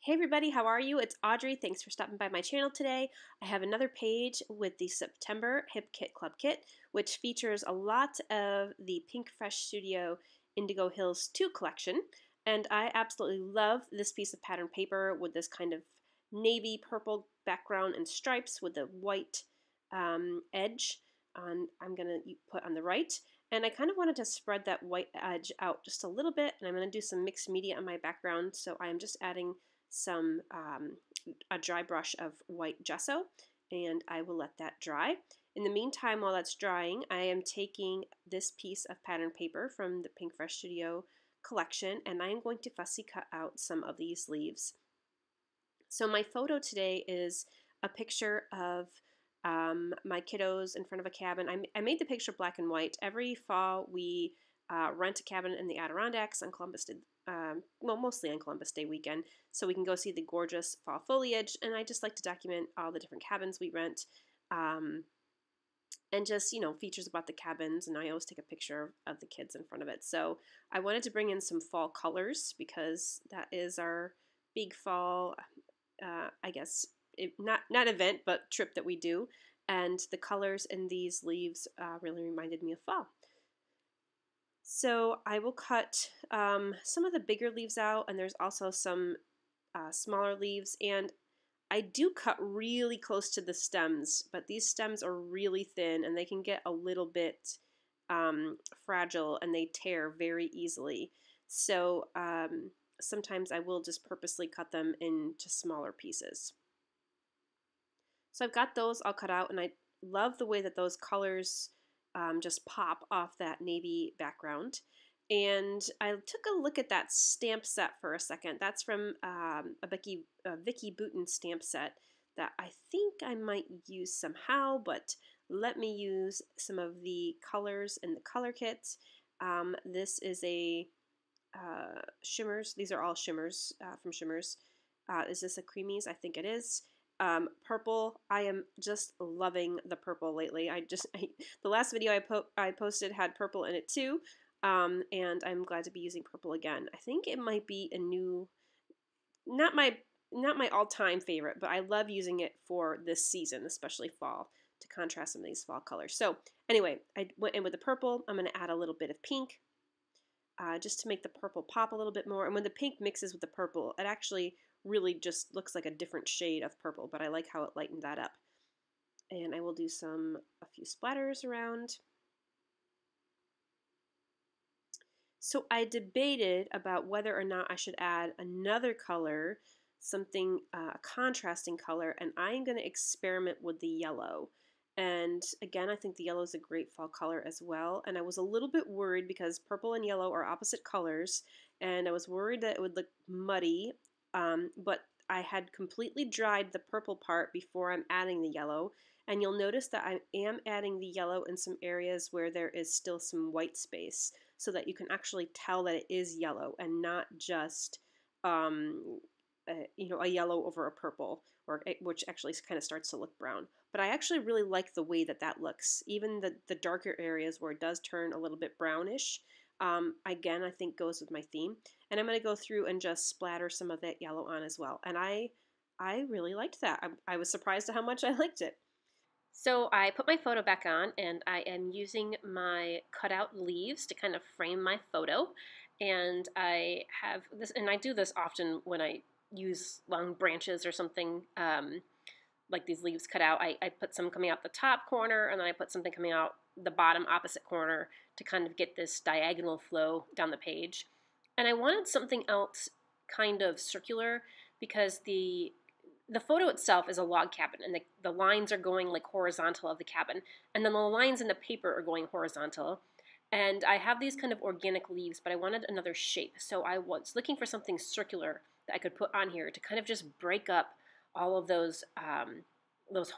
Hey everybody, how are you? It's Audrey. Thanks for stopping by my channel today. I have another page with the September Hip Kit Club Kit, which features a lot of the Pink Fresh Studio Indigo Hills 2 collection. And I absolutely love this piece of pattern paper with this kind of navy purple background and stripes with the white edge I'm going to put on the right. And I kind of wanted to spread that white edge out just a little bit, and I'm going to do some mixed media on my background, so I'm just adding some a dry brush of white gesso, and I will let that dry. In the meantime, while that's drying, I am taking this piece of pattern paper from the Pink Fresh Studio collection, and I am going to fussy cut out some of these leaves. So my photo today is a picture of my kiddos in front of a cabin. I made the picture black and white. Every fall we rent a cabin in the Adirondacks on Columbus Day, well, mostly on Columbus Day weekend, so we can go see the gorgeous fall foliage. And I just like to document all the different cabins we rent, and just, features about the cabins. And I always take a picture of the kids in front of it. So I wanted to bring in some fall colors because that is our big fall, I guess, not event, but trip that we do. And the colors in these leaves really reminded me of fall. So I will cut some of the bigger leaves out, and there's also some smaller leaves, and I do cut really close to the stems, but these stems are really thin and they can get a little bit fragile and they tear very easily. So sometimes I will just purposely cut them into smaller pieces. So I've got those all cut out, and I love the way that those colors just pop off that navy background. And I took a look at that stamp set for a second. That's from a Vicky Boutin stamp set that I think I might use somehow, but let me use some of the colors in the color kit. This is a Shimmers. These are all Shimmers from Shimmers. Is this a Creamies? I think it is. Purple, I am just loving the purple lately. The last video I posted had purple in it too, and I'm glad to be using purple again. I think it might be a new, not my all-time favorite, but I love using it for this season, especially fall, to contrast some of these fall colors. So anyway, I went in with the purple. I'm going to add a little bit of pink, just to make the purple pop a little bit more. And when the pink mixes with the purple, it actually really just looks like a different shade of purple, but I like how it lightened that up. And I will do a few splatters around. So I debated about whether or not I should add another color, something, a contrasting color, and I'm going to experiment with the yellow. And again, I think the yellow is a great fall color as well. And I was a little bit worried because purple and yellow are opposite colors, and I was worried that it would look muddy, but I had completely dried the purple part before I'm adding the yellow. And you'll notice that I am adding the yellow in some areas where there is still some white space, so that you can actually tell that it is yellow and not just a yellow over a purple, which actually kind of starts to look brown. But I actually really like the way that that looks. Even the darker areas where it does turn a little bit brownish, again, I think goes with my theme. And I'm going to go through and just splatter some of that yellow on as well. And I really liked that. I was surprised at how much I liked it. So I put my photo back on, and I am using my cutout leaves to kind of frame my photo. And I have this, and I do this often when I use long branches or something, like these leaves cut out. I put some coming out the top corner, and then I put something coming out the bottom opposite corner to kind of get this diagonal flow down the page. And I wanted something else kind of circular because the photo itself is a log cabin, and the lines are going like horizontal of the cabin, and then the lines in the paper are going horizontal. And I have these kind of organic leaves, but I wanted another shape, so I was looking for something circular that I could put on here to kind of just break up all of those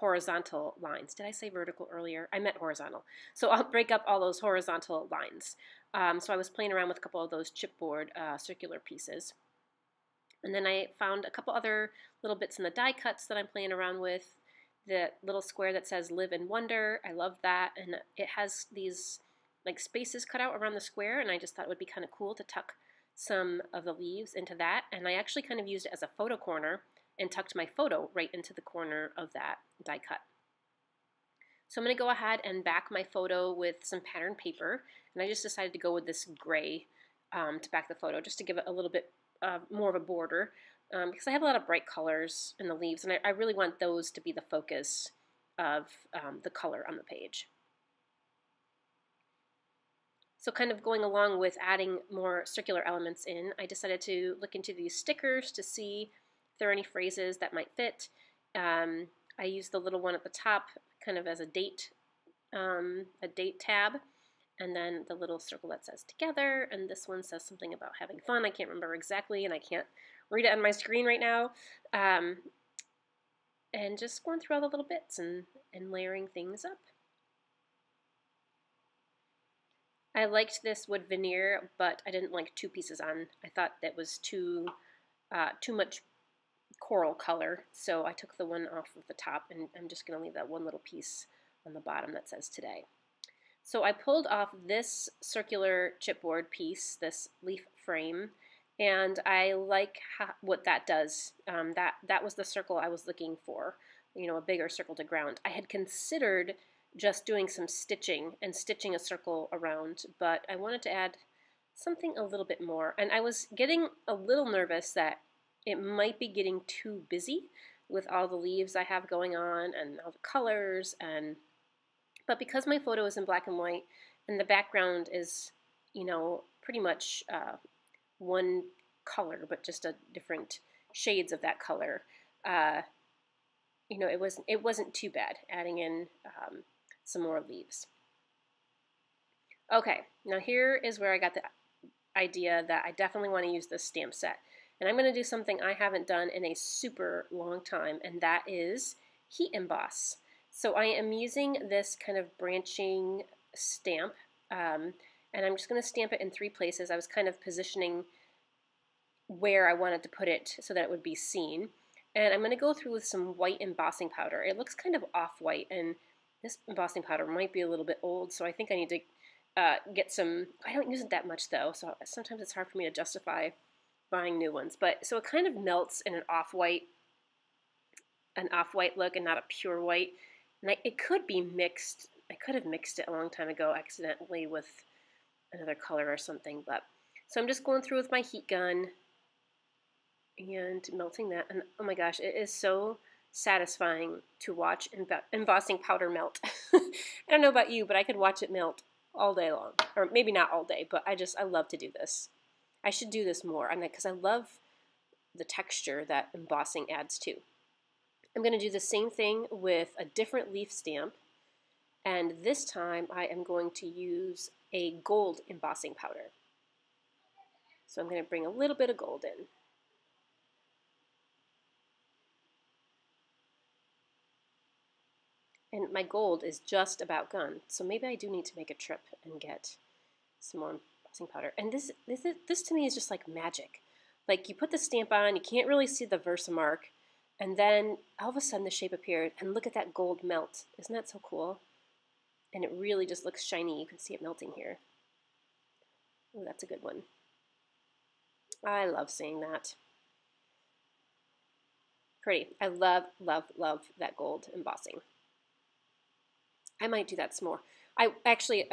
horizontal lines. Did I say vertical earlier? I meant horizontal. So I'll break up all those horizontal lines. So I was playing around with a couple of those chipboard circular pieces. And then I found a couple other little bits in the die cuts that I'm playing around with. The little square that says Live and Wonder, I love that. And it has these like spaces cut out around the square, and I just thought it would be kind of cool to tuck some of the leaves into that, and I actually kind of used it as a photo corner and tucked my photo right into the corner of that die cut. So I'm going to go ahead and back my photo with some pattern paper, and I just decided to go with this gray to back the photo just to give it a little bit more of a border because I have a lot of bright colors in the leaves, and I really want those to be the focus of the color on the page. So kind of going along with adding more circular elements in, I decided to look into these stickers to see if there are any phrases that might fit. I used the little one at the top kind of as a date tab, and then the little circle that says together, and this one says something about having fun. I can't remember exactly, and I can't read it on my screen right now. And just going through all the little bits and layering things up. I liked this wood veneer, but I didn't like 2 pieces on. I thought that was too much coral color, so I took the one off of the top, and I'm just going to leave that one little piece on the bottom that says today. So I pulled off this circular chipboard piece, this leaf frame, and I like what that does. That was the circle I was looking for, you know, a bigger circle to ground. I had considered just doing some stitching and stitching a circle around, but I wanted to add something a little bit more, and I was getting a little nervous that it might be getting too busy with all the leaves I have going on and all the colors, but because my photo is in black and white and the background is, you know, pretty much one color but just a different shades of that color, you know, it wasn't too bad adding in some more leaves. Okay, now here is where I got the idea that I definitely want to use this stamp set. And I'm going to do something I haven't done in a super long time, and that is heat emboss. So I am using this kind of branching stamp, and I'm just going to stamp it in 3 places. I was kind of positioning where I wanted to put it so that it would be seen. And I'm going to go through with some white embossing powder. It looks kind of off-white, and this embossing powder might be a little bit old, so I think I need to get some. I don't use it that much though, so sometimes it's hard for me to justify buying new ones. But so it kind of melts in an off-white look and not a pure white. And it could be mixed. I could have mixed it a long time ago accidentally with another color or something. But so I'm just going through with my heat gun and melting that. And oh my gosh, it is so satisfying to watch embossing powder melt. I don't know about you, but I could watch it melt all day long. Or maybe not all day, but I love to do this. I should do this more, because I love the texture that embossing adds too. I'm going to do the same thing with a different leaf stamp, and this time I am going to use a gold embossing powder. So I'm going to bring a little bit of gold in. And my gold is just about gone, so maybe I do need to make a trip and get some more embossing powder. And this to me is just like magic. Like, you put the stamp on, you can't really see the Versamark, and then all of a sudden the shape appeared, and look at that gold melt. Isn't that so cool? And it really just looks shiny. You can see it melting here. Oh, that's a good one. I love seeing that. Pretty. I love, love, love that gold embossing. I might do that some more. I actually,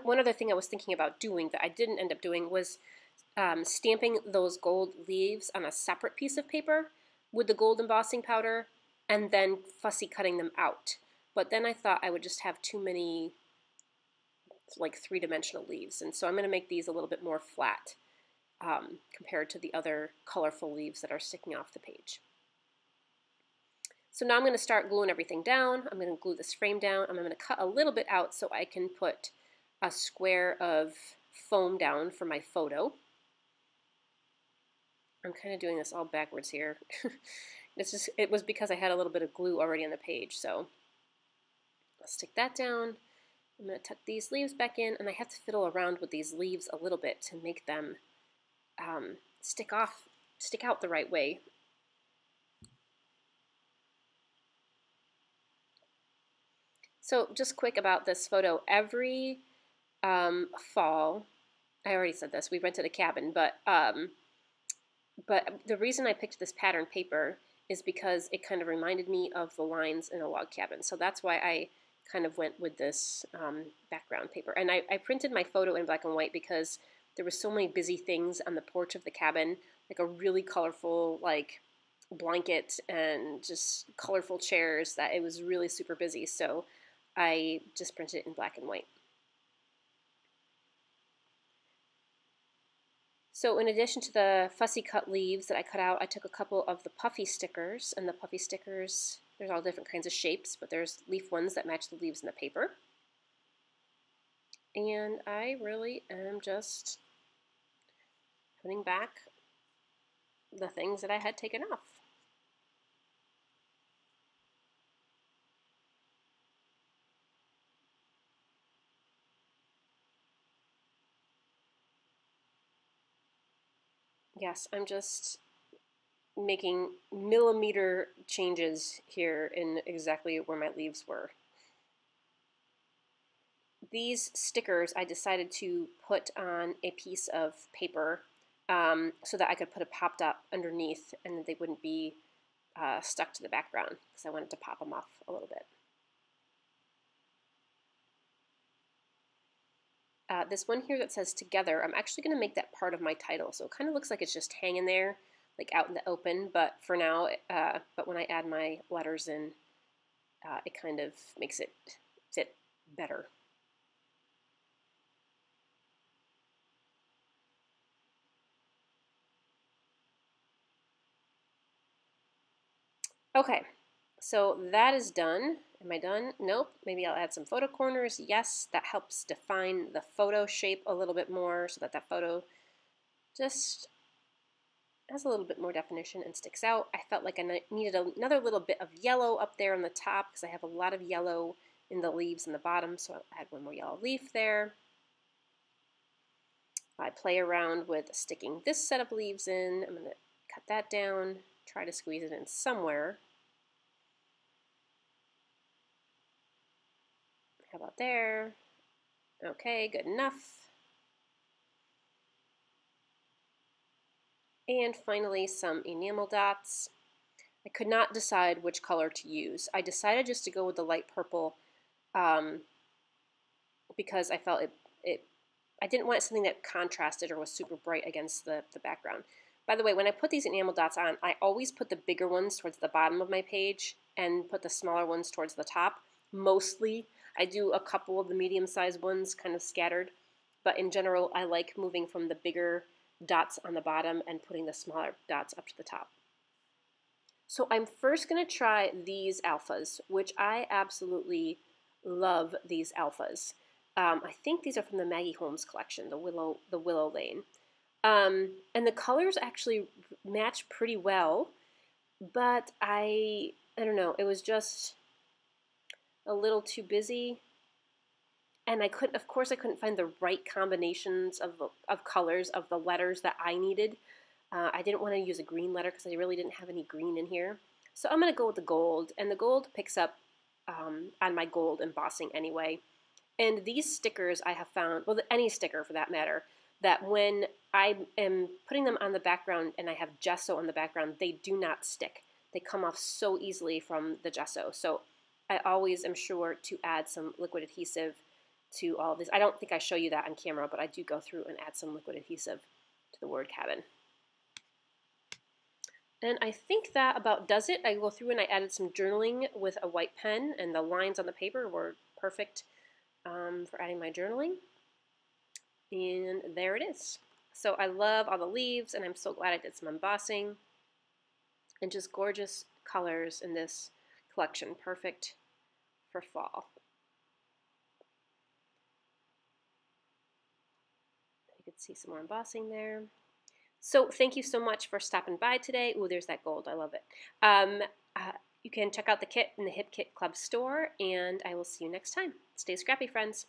one other thing I was thinking about doing that I didn't end up doing was stamping those gold leaves on a separate piece of paper with the gold embossing powder and then fussy cutting them out. But then I thought I would just have too many like 3-dimensional leaves, and so I'm going to make these a little bit more flat compared to the other colorful leaves that are sticking off the page. So now I'm going to start gluing everything down. I'm going to glue this frame down. I'm going to cut a little bit out so I can put a square of foam down for my photo. I'm kind of doing this all backwards here. It was because I had a little bit of glue already on the page, so I'll stick that down. I'm going to tuck these leaves back in, and I have to fiddle around with these leaves a little bit to make them stick out the right way. So just quick about this photo. Every fall, I already said this. We rented a cabin, but the reason I picked this pattern paper is because it kind of reminded me of the lines in a log cabin. So that's why I kind of went with this background paper. And I printed my photo in black and white because there were so many busy things on the porch of the cabin, like a really colorful like blanket and just colorful chairs, that it was really super busy. So I just printed it in black and white. So in addition to the fussy cut leaves that I cut out, I took a couple of the puffy stickers, and the puffy stickers, there's all different kinds of shapes, but there's leaf ones that match the leaves in the paper. And I really am just putting back the things that I had taken off. Yes, I'm just making millimeter changes here in exactly where my leaves were. These stickers I decided to put on a piece of paper so that I could put a pop dot underneath and they wouldn't be stuck to the background because I wanted to pop them off a little bit. This one here that says together, I'm actually going to make that part of my title. So it kind of looks like it's just hanging there, like out in the open, but for now, but when I add my letters in, it kind of makes it fit better. Okay, so that is done. Am I done? Nope. Maybe I'll add some photo corners. Yes, that helps define the photo shape a little bit more so that that photo just has a little bit more definition and sticks out. I felt like I needed another little bit of yellow up there on the top because I have a lot of yellow in the leaves in the bottom, so I'll add one more yellow leaf there. I play around with sticking this set of leaves in. I'm going to cut that down, try to squeeze it in somewhere. How about there? Okay, good enough. And finally, some enamel dots. I could not decide which color to use. I decided just to go with the light purple because I felt I didn't want something that contrasted or was super bright against the background. By the way, when I put these enamel dots on, I always put the bigger ones towards the bottom of my page and put the smaller ones towards the top. Mostly, I do a couple of the medium-sized ones kind of scattered, but in general, I like moving from the bigger dots on the bottom and putting the smaller dots up to the top. So I'm first going to try these alphas, which I absolutely love these alphas. I think these are from the Maggie Holmes collection, the Willow Lane. And the colors actually match pretty well, but I don't know, it was just a little too busy. And of course I couldn't find the right combinations of colors of the letters that I needed. I didn't want to use a green letter because I really didn't have any green in here. So I'm going to go with the gold, and the gold picks up on my gold embossing anyway. And these stickers I have found, well, any sticker for that matter, that when I am putting them on the background and I have gesso on the background, they do not stick. They come off so easily from the gesso. So I always am sure to add some liquid adhesive to all of this. I don't think I show you that on camera, but I do go through and add some liquid adhesive to the word cabin. And I think that about does it. I go through and I added some journaling with a white pen, and the lines on the paper were perfect for adding my journaling. And there it is. So I love all the leaves, and I'm so glad I did some embossing. And just gorgeous colors in this collection, perfect for fall. You can see some more embossing there. So thank you so much for stopping by today. Ooh, there's that gold. I love it. You can check out the kit in the Hip Kit Club store, and I will see you next time. Stay scrappy, friends.